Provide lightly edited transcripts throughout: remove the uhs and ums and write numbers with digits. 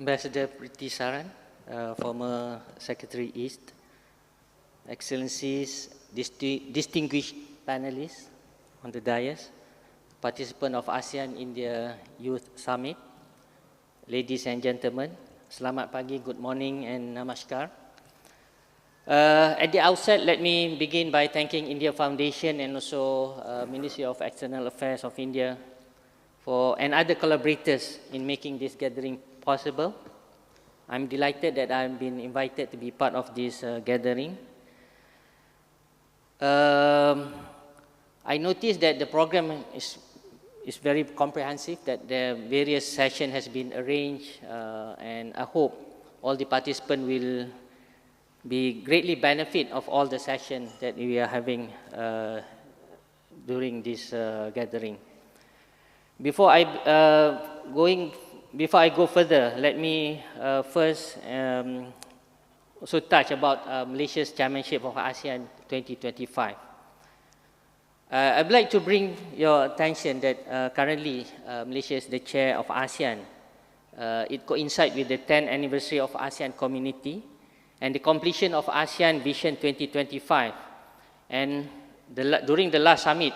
Ambassador Priti Saran, former Secretary East, Excellencies, distinguished panelists on the dais, participants of ASEAN-India Youth Summit, ladies and gentlemen, selamat pagi, good morning, and namaskar. At the outset, let me begin by thanking India Foundation and also Ministry of External Affairs of India and other collaborators in making this gathering possible. I'm delighted that I've been invited to be part of this gathering. I noticed that the program is very comprehensive, that the various sessions has been arranged, and I hope all the participants will be greatly benefit of all the sessions that we are having during this gathering. Before I go further, let me first also touch about Malaysia's chairmanship of ASEAN 2025. I'd like to bring your attention that currently Malaysia is the chair of ASEAN. It coincides with the 10th anniversary of ASEAN community and the completion of ASEAN Vision 2025. And during the last summit,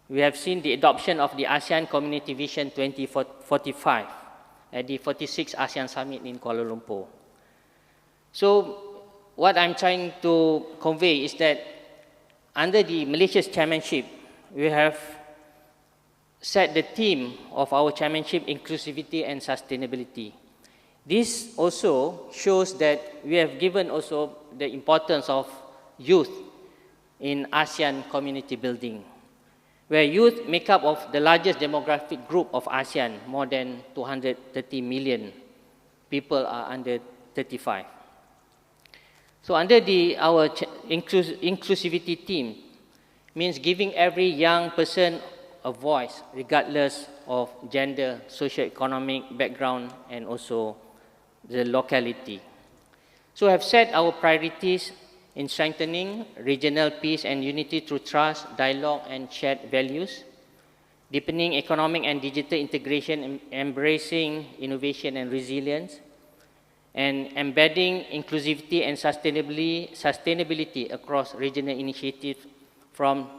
we have seen the adoption of the ASEAN Community Vision 2045 at the 46th ASEAN Summit in Kuala Lumpur. So what I'm trying to convey is that under the Malaysia's chairmanship, we have set the theme of our chairmanship, inclusivity and sustainability. This also shows that we have given also the importance of youth in ASEAN community building, where youth make up of the largest demographic group of ASEAN. More than 230 million people are under 35. So under our inclusivity theme means giving every young person a voice regardless of gender, socio-economic background and also the locality. So we have set our priorities in strengthening regional peace and unity through trust, dialogue and shared values, deepening economic and digital integration, embracing innovation and resilience, and embedding inclusivity and sustainability across regional initiatives from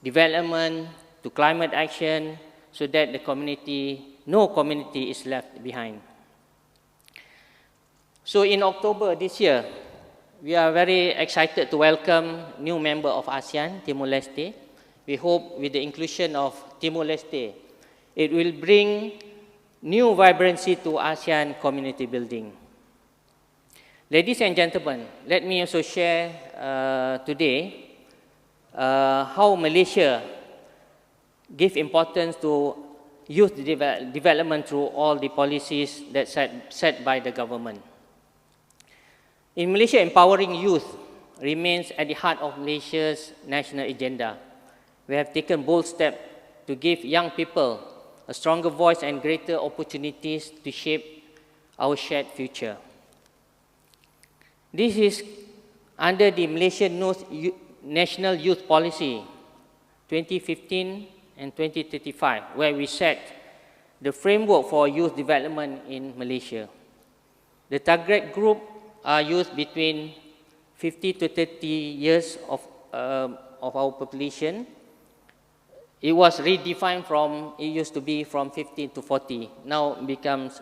development to climate action so that no community is left behind. So in October this year, we are very excited to welcome new member of ASEAN, Timor-Leste. We hope with the inclusion of Timor-Leste, it will bring new vibrancy to ASEAN community building. Ladies and gentlemen, let me also share today how Malaysia gives importance to youth development through all the policies that set by the government. In Malaysia, empowering youth remains at the heart of Malaysia's national agenda. We have taken bold steps to give young people a stronger voice and greater opportunities to shape our shared future. This is under the Malaysian National Youth Policy 2015 and 2035, where we set the framework for youth development in Malaysia. The target group are youth between 50 to 30 years of our population. It was redefined it used to be from 15 to 40. Now it becomes,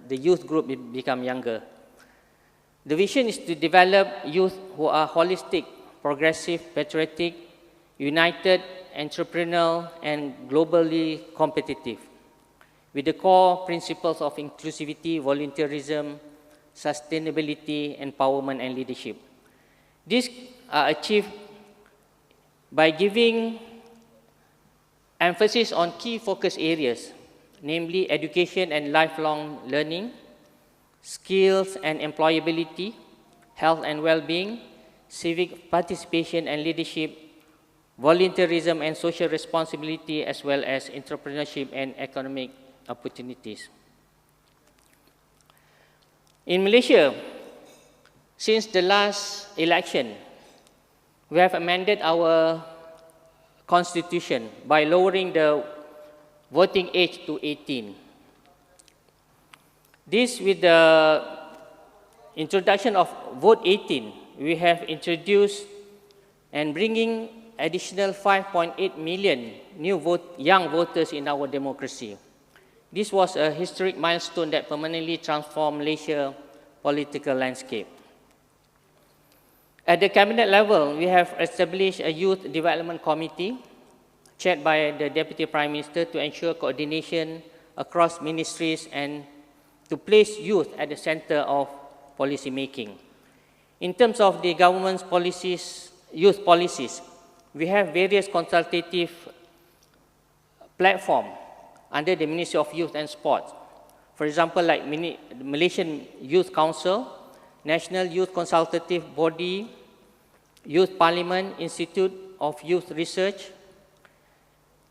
the youth group become younger. The vision is to develop youth who are holistic, progressive, patriotic, united, entrepreneurial, and globally competitive, with the core principles of inclusivity, volunteerism, sustainability, empowerment, and leadership. These are achieved by giving emphasis on key focus areas, namely education and lifelong learning, skills and employability, health and well-being, civic participation and leadership, volunteerism and social responsibility, as well as entrepreneurship and economic opportunities. In Malaysia, since the last election, we have amended our constitution by lowering the voting age to 18. This, with the introduction of Vote 18, we have introduced and bringing additional 5.8 million new young voters in our democracy. This was a historic milestone that permanently transformed Malaysia's political landscape. At the cabinet level, we have established a youth development committee chaired by the Deputy Prime Minister to ensure coordination across ministries and to place youth at the center of policy making. In terms of the government's policies, youth policies, we have various consultative platforms under the Ministry of Youth and Sports. For example, like Malaysian Youth Council, National Youth Consultative Body, Youth Parliament, Institute of Youth Research.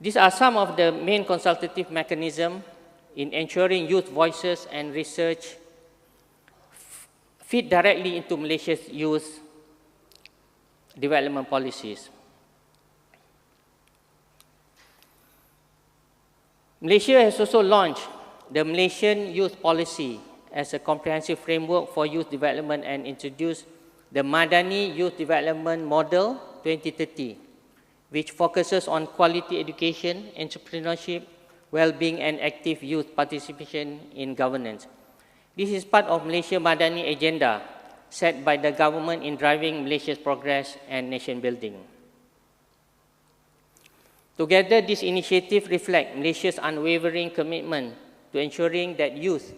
These are some of the main consultative mechanisms in ensuring youth voices and research fit directly into Malaysia's youth development policies. Malaysia has also launched the Malaysian Youth Policy as a comprehensive framework for youth development and introduced the Madani Youth Development Model 2030, which focuses on quality education, entrepreneurship, well-being, and active youth participation in governance. This is part of Malaysia Madani agenda set by the government in driving Malaysia's progress and nation building. Together, this initiative reflects Malaysia's unwavering commitment to ensuring that youth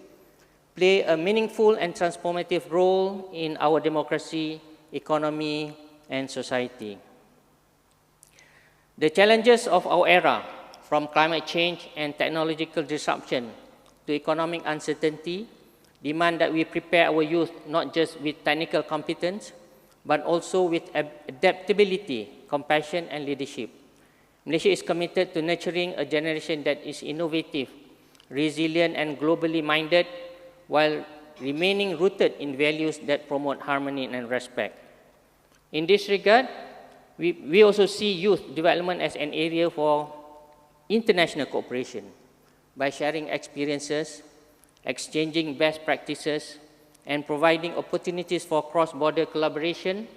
play a meaningful and transformative role in our democracy, economy, and society. The challenges of our era, from climate change and technological disruption to economic uncertainty, demand that we prepare our youth not just with technical competence, but also with adaptability, compassion, and leadership. Malaysia is committed to nurturing a generation that is innovative, resilient, and globally minded, while remaining rooted in values that promote harmony and respect. In this regard, we also see youth development as an area for international cooperation by sharing experiences, exchanging best practices, and providing opportunities for cross-border collaboration.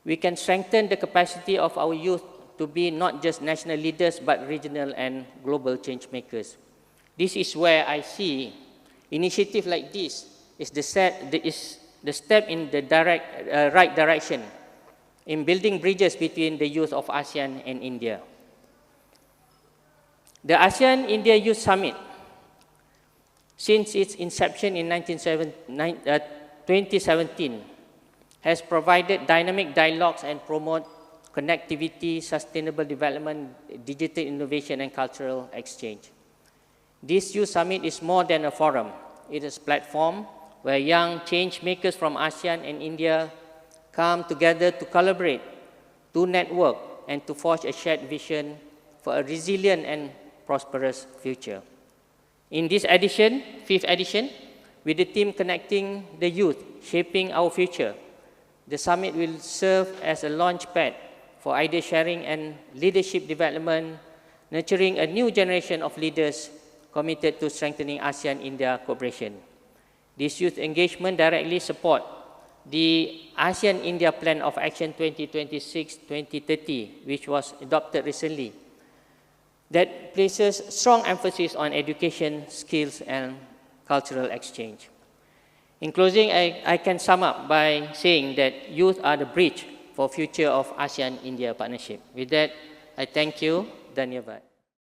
We can strengthen the capacity of our youth to be not just national leaders, but regional and global change makers. This is where I see initiative like this is the step in the right direction in building bridges between the youth of ASEAN and India. The ASEAN-India Youth Summit, since its inception in 2017, has provided dynamic dialogues and promote connectivity, sustainable development, digital innovation, and cultural exchange. This Youth Summit is more than a forum. It is a platform where young change makers from ASEAN and India come together to collaborate, to network, and to forge a shared vision for a resilient and prosperous future. In this edition, 5th edition, with the theme Connecting the Youth, Shaping Our Future, the summit will serve as a launch pad for idea sharing and leadership development, nurturing a new generation of leaders committed to strengthening ASEAN-India cooperation. This youth engagement directly supports the ASEAN-India Plan of Action 2026-2030, which was adopted recently, that places strong emphasis on education, skills, and cultural exchange. In closing, I can sum up by saying that youth are the bridge for future of ASEAN-India partnership. With that, I thank you. Dhanyavad.